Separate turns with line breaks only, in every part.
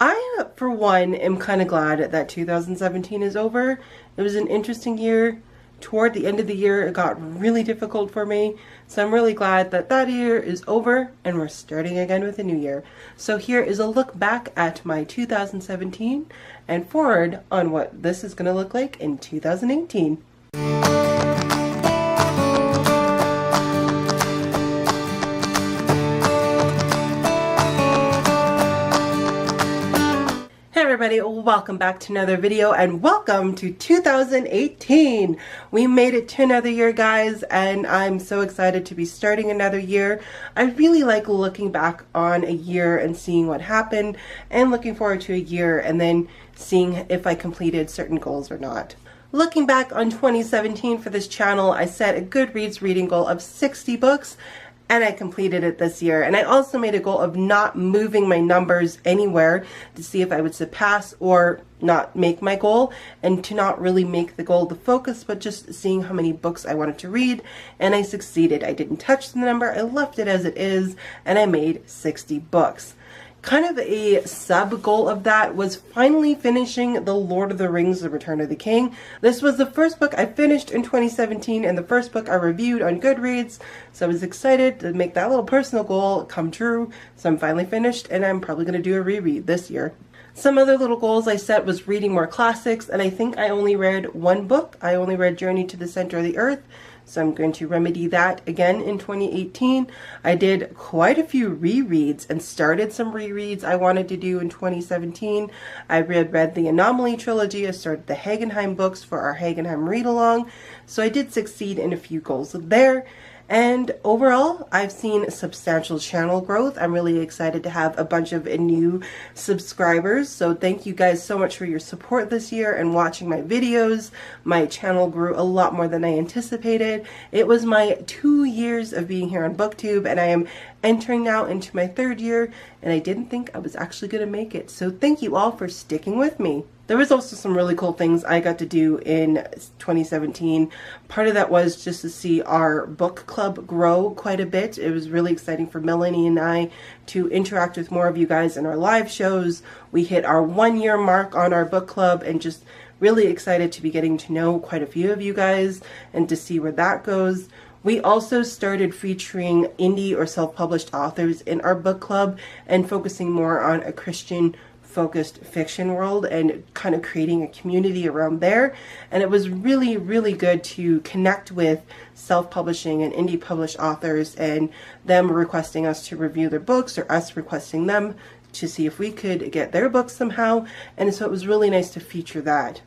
I, for one, am kind of glad that 2017 is over. It was an interesting year. Toward the end of the year, it got really difficult for me. So I'm really glad that that year is over and we're starting again with a new year. So here is a look back at my 2017 and forward on what this is going to look like in 2018. Hey everybody, welcome back to another video and welcome to 2018. We made it to another year, guys, and I'm so excited to be starting another year. I really like looking back on a year and seeing what happened and looking forward to a year and then seeing if I completed certain goals or not. Looking back on 2017 for this channel, I set a Goodreads reading goal of 60 books. And I completed it this year. And I also made a goal of not moving my numbers anywhere to see if I would surpass or not make my goal, and to not really make the goal the focus, but just seeing how many books I wanted to read. And I succeeded. I didn't touch the number. I left it as it is, and I made 60 books. Kind of a sub goal of that was finally finishing The Lord of the Rings: The Return of the King. This was the first book I finished in 2017 and the first book I reviewed on Goodreads. So I was excited to make that little personal goal come true. So I'm finally finished and I'm probably going to do a reread this year. Some other little goals I set was reading more classics, and I think I only read one book. I only read Journey to the Center of the Earth. So I'm going to remedy that again in 2018. I did quite a few rereads and started some rereads I wanted to do in 2017. I read the Anomaly trilogy. I started the Hagenheim books for our Hagenheim read-along. So I did succeed in a few goals there. And overall, I've seen substantial channel growth. I'm really excited to have a bunch of new subscribers. So thank you guys so much for your support this year and watching my videos. My channel grew a lot more than I anticipated. It was my 2 years of being here on BookTube, and I am entering now into my 3rd year, and I didn't think I was actually going to make it. So thank you all for sticking with me. There was also some really cool things I got to do in 2017. Part of that was just to see our book club grow quite a bit. It was really exciting for Melanie and I to interact with more of you guys in our live shows. We hit our 1-year mark on our book club, and just really excited to be getting to know quite a few of you guys and to see where that goes. We also started featuring indie or self-published authors in our book club and focusing more on a Christian focused fiction world and kind of creating a community around there. And it was really, really good to connect with self-publishing and indie published authors and them requesting us to review their books or us requesting them to see if we could get their books somehow. And so it was really nice to feature that.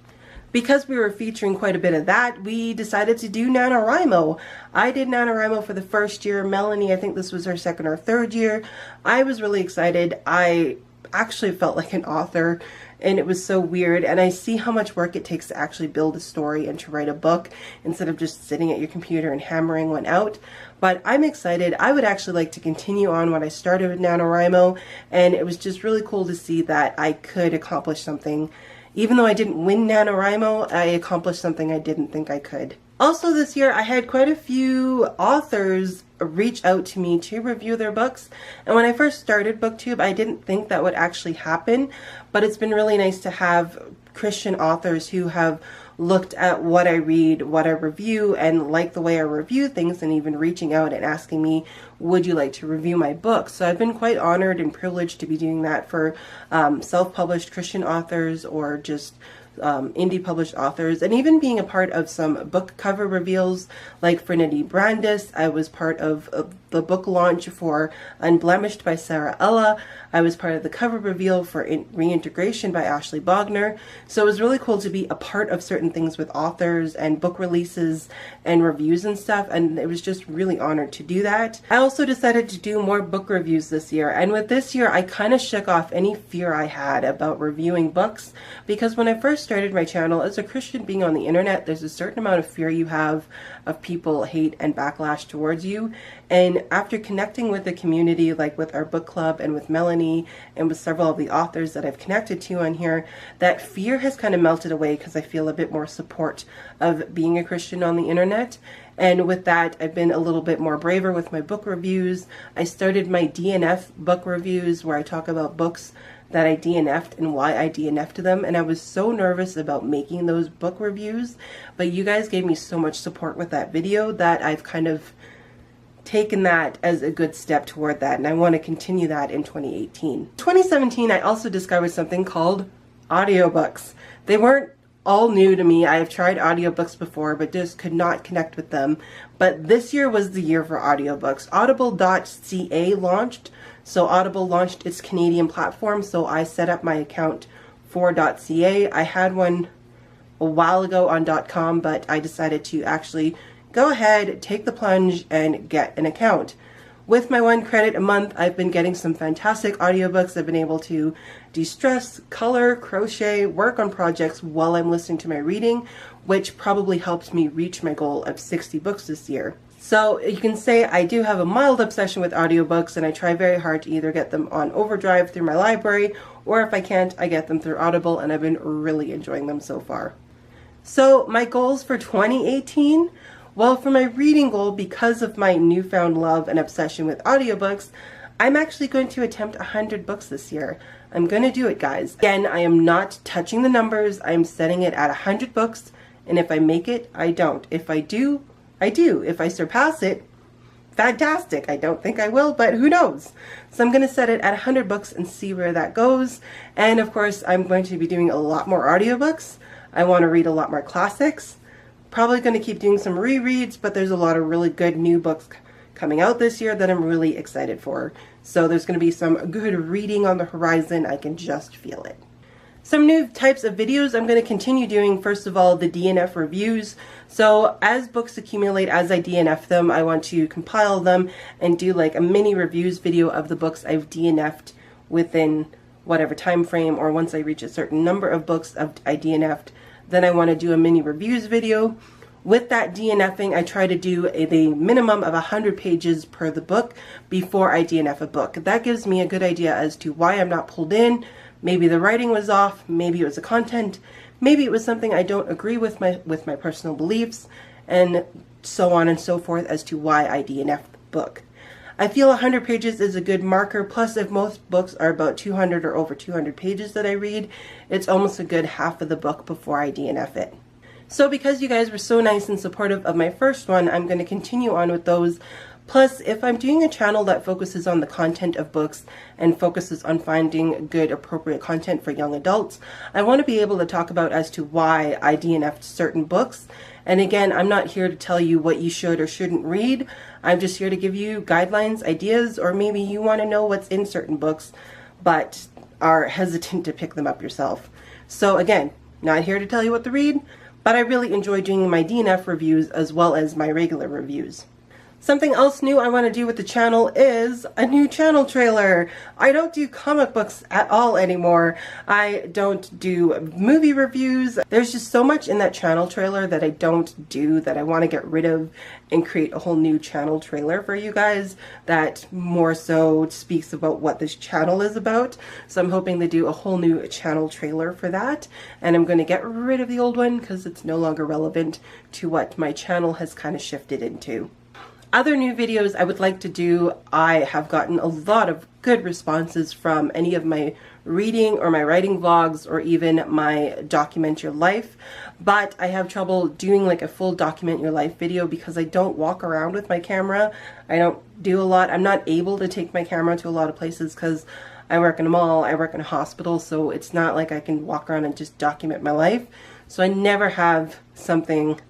Because we were featuring quite a bit of that, we decided to do NaNoWriMo. I did NaNoWriMo for the first year. Melanie, I think this was her 2nd or 3rd year. I was really excited. I actually felt like an author, and it was so weird. And I see how much work it takes to actually build a story and to write a book instead of just sitting at your computer and hammering one out. But I'm excited. I would actually like to continue on what I started with NaNoWriMo, and it was just really cool to see that I could accomplish something. Even though I didn't win NaNoWriMo, I accomplished something I didn't think I could. Also this year, I had quite a few authors reach out to me to review their books. And when I first started BookTube, I didn't think that would actually happen. But it's been really nice to have Christian authors who have looked at what I read, what I review, and like the way I review things, and even reaching out and asking me, would you like to review my book? So I've been quite honored and privileged to be doing that for self-published Christian authors or just indie published authors, and even being a part of some book cover reveals like for Nadine Brandis. I was part of the book launch for Unblemished by Sarah Ella. I was part of the cover reveal for Reintegration by Ashley Bogner. So it was really cool to be a part of certain things with authors and book releases and reviews and stuff, and it was just really honored to do that. I also decided to do more book reviews this year, and with this year I kind of shook off any fear I had about reviewing books, because when I first started my channel, as a Christian being on the internet, there's a certain amount of fear you have of people hate and backlash towards you. And after connecting with the community, like with our book club and with Melanie and with several of the authors that I've connected to on here, that fear has kind of melted away because I feel a bit more support of being a Christian on the internet. And with that, I've been a little bit more braver with my book reviews. I started my DNF book reviews where I talk about books that I DNF'd and why I DNF'd them, and I was so nervous about making those book reviews, but you guys gave me so much support with that video that I've kind of taken that as a good step toward that, and I want to continue that in 2018. 2017, I also discovered something called audiobooks. They weren't all new to me. I have tried audiobooks before, but just could not connect with them. But this year was the year for audiobooks. Audible.ca launched, so Audible launched its Canadian platform, so I set up my account for .ca. I had one a while ago on .com, but I decided to actually go ahead, take the plunge, and get an account. With my 1 credit a month, I've been getting some fantastic audiobooks. I've been able to de-stress, color, crochet, work on projects while I'm listening to my reading, which probably helps me reach my goal of 60 books this year. So you can say I do have a mild obsession with audiobooks, and I try very hard to either get them on overdrive through my library, or if I can't, I get them through Audible, and I've been really enjoying them so far. So my goals for 2018? Well, for my reading goal, because of my newfound love and obsession with audiobooks, I'm actually going to attempt 100 books this year. I'm going to do it, guys. Again, I am not touching the numbers. I'm setting it at 100 books, and if I make it, I don't. If I do, I do. If I surpass it, fantastic. I don't think I will, but who knows? So I'm going to set it at 100 books and see where that goes. And of course, I'm going to be doing a lot more audiobooks. I want to read a lot more classics. Probably going to keep doing some rereads, but there's a lot of really good new books coming out this year that I'm really excited for. So there's going to be some good reading on the horizon. I can just feel it. Some new types of videos I'm going to continue doing. First of all, the DNF reviews. So as books accumulate, as I DNF them, I want to compile them and do like a mini reviews video of the books I've DNF'd within whatever time frame, or once I reach a certain number of books I DNF'd, then I want to do a mini reviews video. With that DNFing, I try to do the minimum of 100 pages per the book before I DNF a book. That gives me a good idea as to why I'm not pulled in. Maybe the writing was off, maybe it was the content, maybe it was something I don't agree with my personal beliefs, and so on and so forth as to why I DNF the book. I feel 100 pages is a good marker, plus if most books are about 200 or over 200 pages that I read, it's almost a good half of the book before I DNF it. So because you guys were so nice and supportive of my first one, I'm going to continue on with those. Plus, if I'm doing a channel that focuses on the content of books and focuses on finding good, appropriate content for young adults, I want to be able to talk about as to why I DNF'd certain books. And again, I'm not here to tell you what you should or shouldn't read. I'm just here to give you guidelines, ideas, or maybe you want to know what's in certain books, but are hesitant to pick them up yourself. So again, not here to tell you what to read, but I really enjoy doing my DNF reviews as well as my regular reviews. Something else new I want to do with the channel is a new channel trailer. I don't do comic books at all anymore. I don't do movie reviews. There's just so much in that channel trailer that I don't do that I want to get rid of and create a whole new channel trailer for you guys that more so speaks about what this channel is about. So I'm hoping to do a whole new channel trailer for that. And I'm going to get rid of the old one because it's no longer relevant to what my channel has kind of shifted into. Other new videos I would like to do, I have gotten a lot of good responses from any of my reading or my writing vlogs or even my document your life, but I have trouble doing like a full document your life video because I don't walk around with my camera. I don't do a lot. I'm not able to take my camera to a lot of places because I work in a mall, I work in a hospital, so it's not like I can walk around and just document my life. So I never have something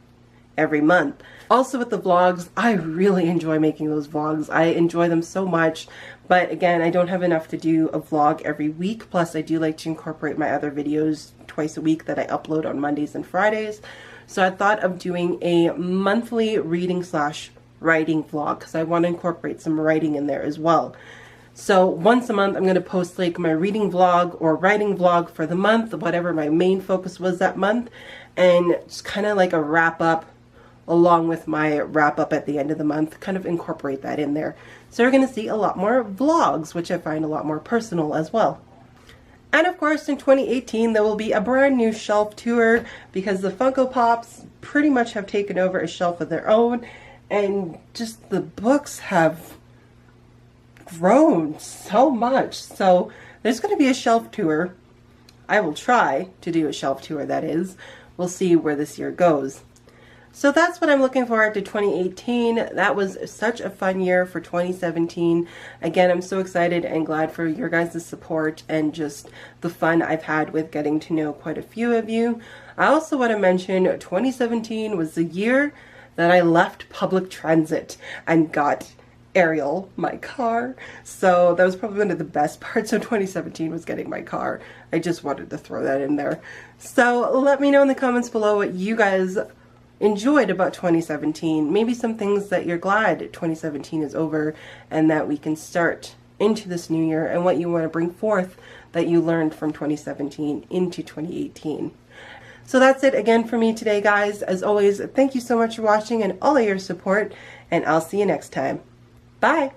every month. Also with the vlogs, I really enjoy making those vlogs. I enjoy them so much, but again, I don't have enough to do a vlog every week. Plus, I do like to incorporate my other videos twice a week that I upload on Mondays and Fridays. So I thought of doing a monthly reading / writing vlog because I want to incorporate some writing in there as well. So once a month, I'm going to post like my reading vlog or writing vlog for the month, whatever my main focus was that month, and it's kind of like a wrap up along with my wrap up at the end of the month, kind of incorporate that in there. So you're going to see a lot more vlogs, which I find a lot more personal as well. And of course, in 2018, there will be a brand new shelf tour because the Funko Pops pretty much have taken over a shelf of their own, and just the books have grown so much. So There's going to be a shelf tour. I will try to do a shelf tour, that is. We'll see where this year goes. So that's what I'm looking forward to 2018. That was such a fun year for 2017. Again, I'm so excited and glad for your guys' support and just the fun I've had with getting to know quite a few of you. I also want to mention 2017 was the year that I left public transit and got Ariel, my car. So that was probably one of the best parts of 2017 was getting my car. I just wanted to throw that in there. So let me know in the comments below what you guys enjoyed about 2017. Maybe some things that you're glad 2017 is over and that we can start into this new year, and what you want to bring forth that you learned from 2017 into 2018. So that's it again for me today, guys. As always, thank you so much for watching and all of your support, and I'll see you next time. Bye!